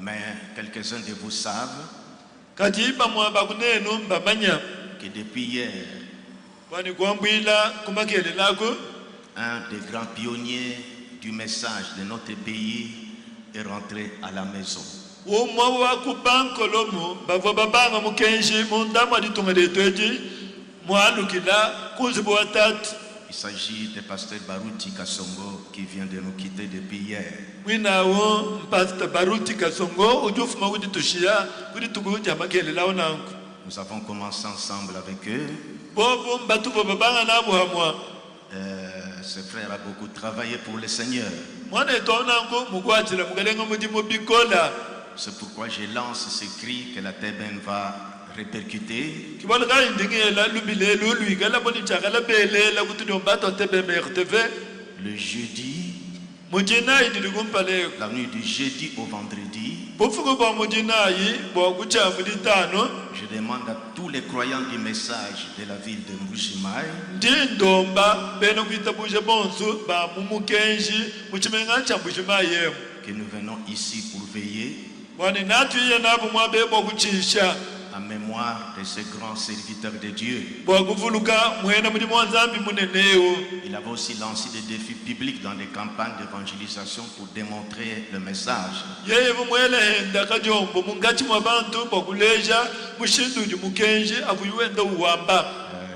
Mais quelques-uns de vous savent que depuis hier, un des grands pionniers du message de notre pays est rentré à la maison. Il s'agit du pasteur Baruti Kasongo qui vient de nous quitter depuis hier. Nous avons commencé ensemble avec eux. Ce frère a beaucoup travaillé pour le Seigneur. C'est pourquoi je lance ce cri que la TBN va répercuter. Le jeudi, la nuit du jeudi au vendredi, je demande à tous les croyants du message de la ville de Mbujimaï que nous venons ici pour veiller en mémoire de ce grand serviteur de Dieu. Il avait aussi lancé des défis bibliques dans des campagnes d'évangélisation pour démontrer le message.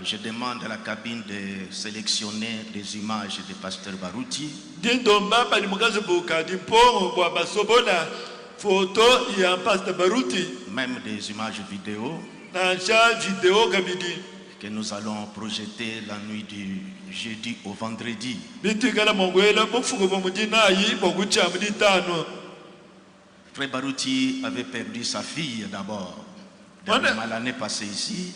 Je demande à la cabine de sélectionner des images du pasteur Baruti. Même des images vidéo que nous allons projeter la nuit du jeudi au vendredi. Frère Baruti avait perdu sa fille d'abord. L'année passée ici.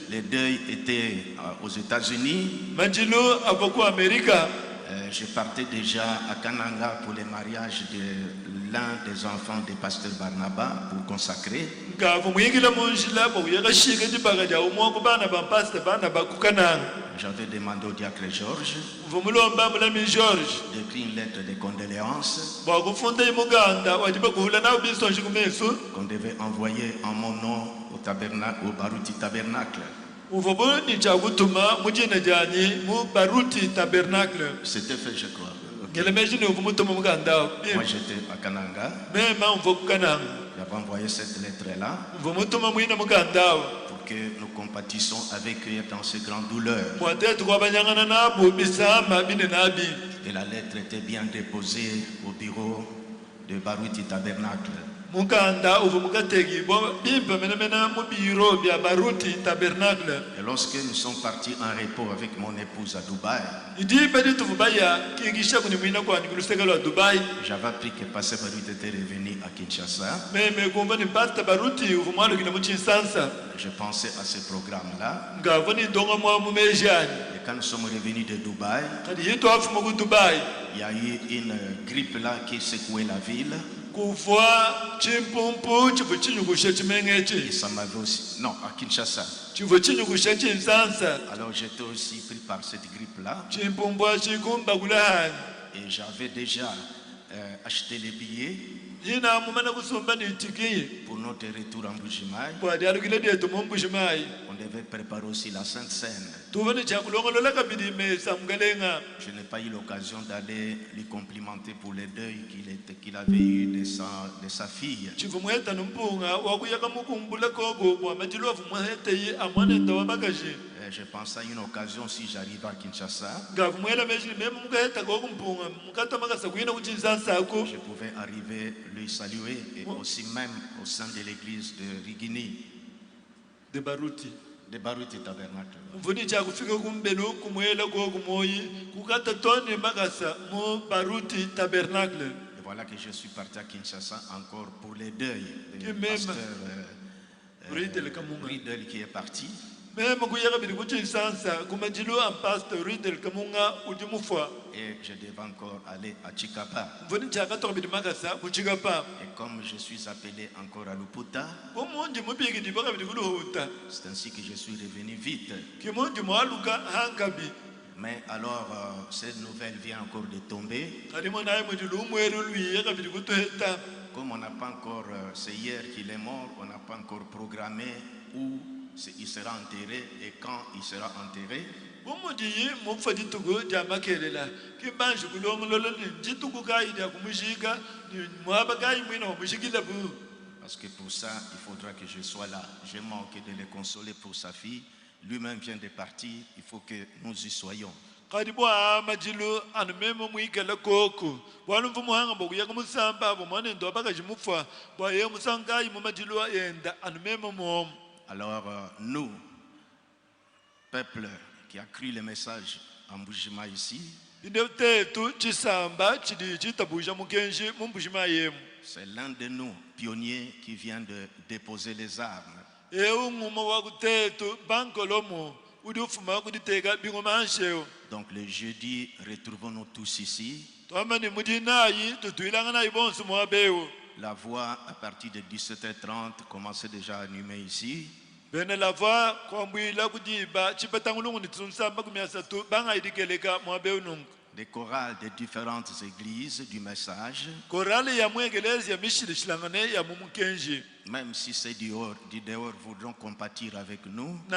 Les deuils étaient aux États-Unis. Je partais déjà à Kananga pour le mariage de l'un des enfants du pasteur Barnaba pour consacrer. J'avais demandé au diacre Georges d'écrire une lettre de condoléances qu'on devait envoyer en mon nom au tabernacle, au Baruti Tabernacle. C'était fait, je crois. Okay. Moi j'étais à Kananga. J'avais envoyé cette lettre-là pour que nous compatissions avec eux dans ces grandes douleurs. Et la lettre était bien déposée au bureau de Baruti Tabernacle. Et lorsque nous sommes partis en repos avec mon épouse à Dubaï, j'avais appris que Pasteur Baruti était revenu à Kinshasa. Je pensais à ce programme-là. Et quand nous sommes revenus de Dubaï, il y a eu une grippe là qui secouait la ville. Et ça m'avait aussi... Non, à Kinshasa. Alors j'étais aussi pris par cette grippe-là. Et j'avais déjà acheté les billets pour notre retour en Mbujimaï. On devait préparer aussi la Sainte Seine. Je n'ai pas eu l'occasion d'aller lui complimenter pour les deuils qu'il avait eu de sa fille. Je pense à une occasion si j'arrive à Kinshasa. Je pouvais arriver lui saluer et aussi même au sein de l'église de Rigini. De Baruti Tabernacle. Et voilà que je suis parti à Kinshasa encore pour les deuils. Le pasteur Riedel qui est parti. Et je devais encore aller à Chikapa. Et comme je suis appelé encore à Luputa, c'est ainsi que je suis revenu vite. Mais alors, cette nouvelle vient encore de tomber. Comme on n'a pas encore, c'est hier qu'il est mort, on n'a pas encore programmé où il sera enterré et quand il sera enterré. Parce que pour ça, il faudra que je sois là. J'ai manqué de le consoler pour sa fille. Lui-même vient de partir, il faut que nous y soyons. Alors, nous, peuple qui a cru le message en Mbujima ici, c'est l'un de nous, pionniers, qui vient de déposer les armes. Donc le jeudi, retrouvons-nous tous ici. La voix à partir de 17h30 commençait déjà à allumer ici. Des chorales de différentes églises du message. Même si c'est du dehors voudront compatir avec nous. Ils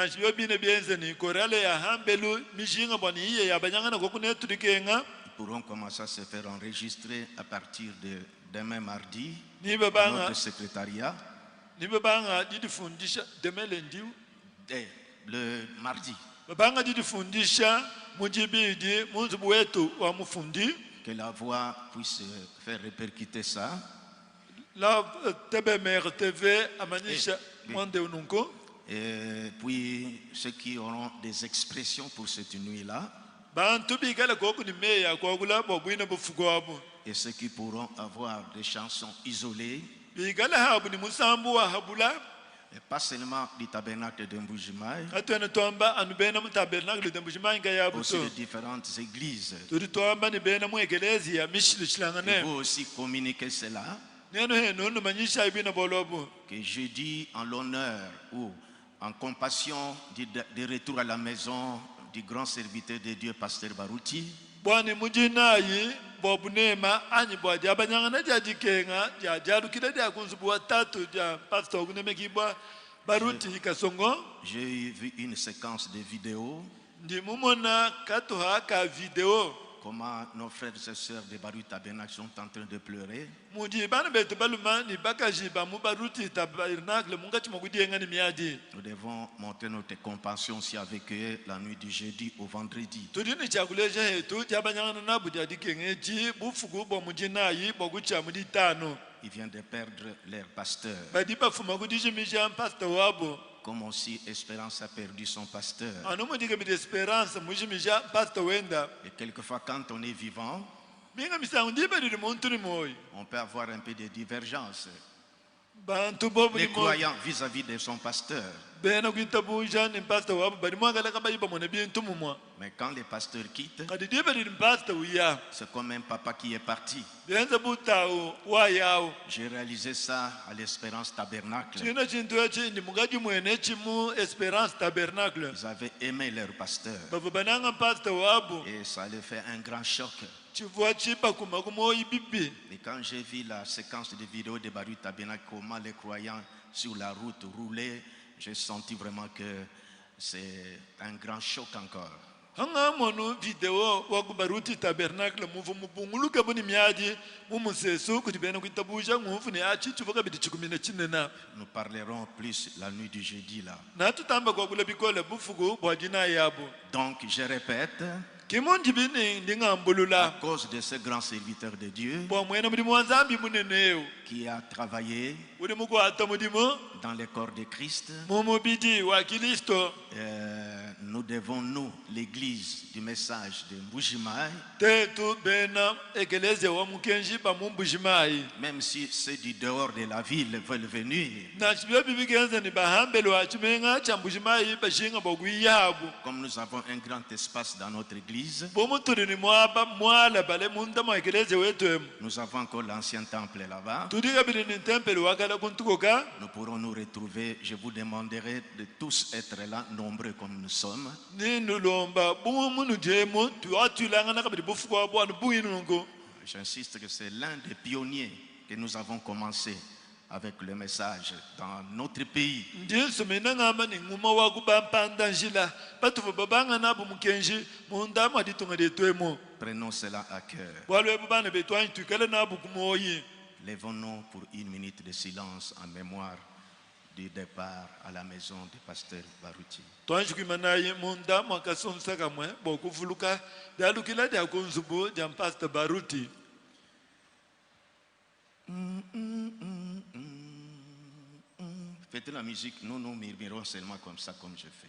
pourront commencer à se faire enregistrer à partir de demain mardi dans notre secrétariat. Le mardi. Que la voix puisse faire répercuter ça. Et puis ceux qui auront des expressions pour cette nuit-là. Et ceux qui pourront avoir des chansons isolées. Et pas seulement du tabernacle de Mbujimai, aussi de différentes églises. Et vous aussi communiquez cela. Que jeudi, en l'honneur ou en compassion du retour à la maison du grand serviteur de Dieu, Pasteur Baruti, j'ai vu une séquence de vidéos. Comment nos frères et sœurs de Baruti Tabernacle sont en train de pleurer. Nous devons montrer notre compassion aussi avec eux la nuit du jeudi au vendredi. Ils viennent de perdre leur pasteur. Comme aussi Espérance a perdu son pasteur. Et quelquefois quand on est vivant, on peut avoir un peu de divergence. Les croyants vis-à-vis de son pasteur. Mais quand le pasteur quitte, c'est comme un papa qui est parti. J'ai réalisé ça à l'Espérance Tabernacle. Ils avaient aimé leur pasteur. Et ça leur fait un grand choc. Et quand j'ai vu la séquence de vidéos de Baruti Tabernacle, comment les croyants sur la route roulaient, j'ai senti vraiment que c'est un grand choc encore. Nous parlerons plus la nuit du jeudi là. Donc je répète, à cause de ce grand serviteur de Dieu qui a travaillé dans le corps de Christ, nous devons, nous, l'église du message de Mbujimai, même si ceux du dehors de la ville veulent venir, comme nous avons un grand espace dans notre église, nous avons encore l'ancien temple là-bas. Nous pourrons nous retrouver. Je vous demanderai de tous être là, nombreux comme nous sommes. J'insiste que c'est l'un des pionniers que nous avons commencé avec le message dans notre pays. Prenons cela à cœur. Lèvons-nous pour une minute de silence en mémoire du départ à la maison du pasteur Baruti. Faites la musique, nous nous murmurons seulement comme ça, comme je fais.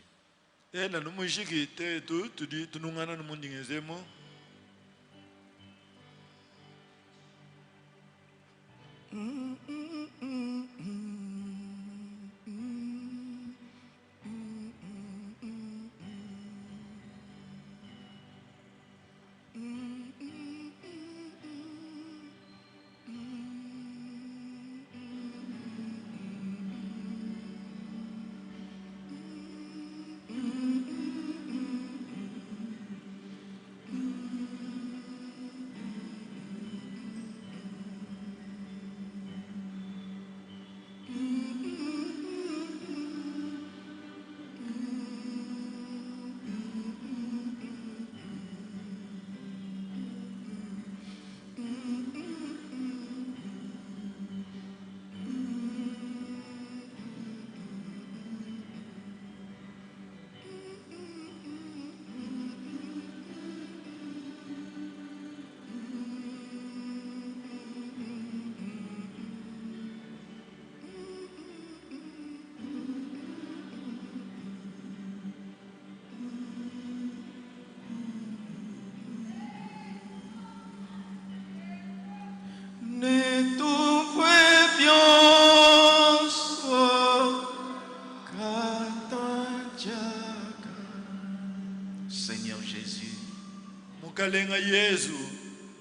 Seigneur Jésus,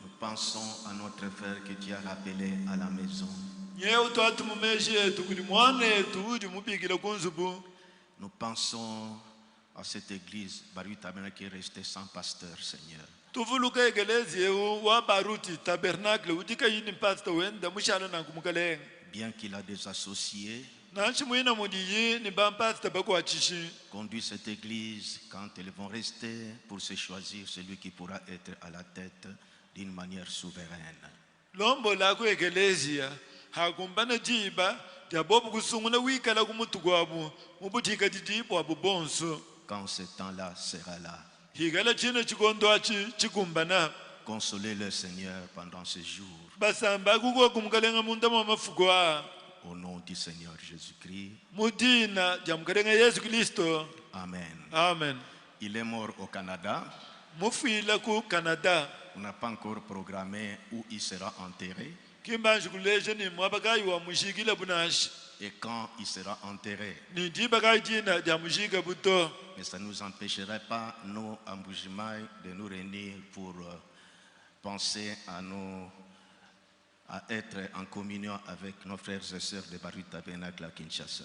nous pensons à notre frère que tu as rappelé à la maison. Nous pensons à cette église Baruti Tabernacle qui est restée sans pasteur, Seigneur. Bien qu'il a des associés, conduit cette église quand ils vont rester pour se choisir celui qui pourra être à la tête d'une manière souveraine. Quand ce temps-là sera là, consolez le Seigneur pendant ce jour. Au nom du Seigneur Jésus-Christ. Amen. Amen. Il est mort au Canada. On n'a pas encore programmé où il sera enterré. Et quand il sera enterré. Mais ça ne nous empêcherait pas, nous, à Mbujimayi, de nous réunir pour penser à être en communion avec nos frères et sœurs de Baruti Tabernacle à Kinshasa.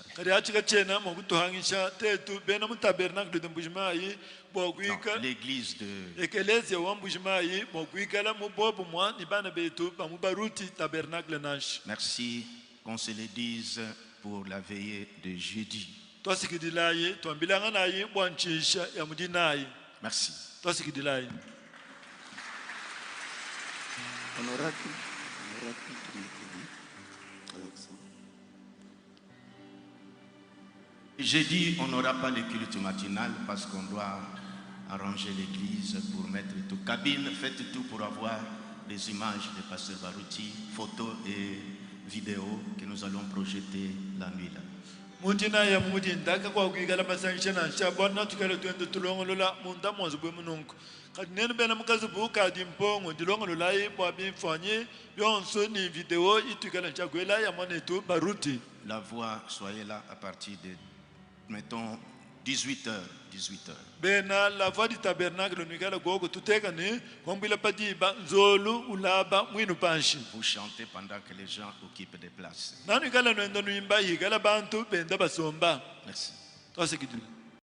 L'église de merci qu'on se le dise pour la veillée de jeudi. Merci. Jeudi, on n'aura pas le culte matinal parce qu'on doit arranger l'église pour mettre tout. Cabine, faites tout pour avoir des images de Pasteur Baruti, photos et vidéos que nous allons projeter la nuit là. La voix, soyez là à partir de, mettons, 18h. 18h. Bena la voix du tabernacle nous gala gogo tutekane kombila padi banzolu ulaba mwinu panshi. Vous chantez pendant que les gens occupent des places. Nanu gala no ndo nuimba yigala bantu benda basomba. Merci. Toi c'est qui tu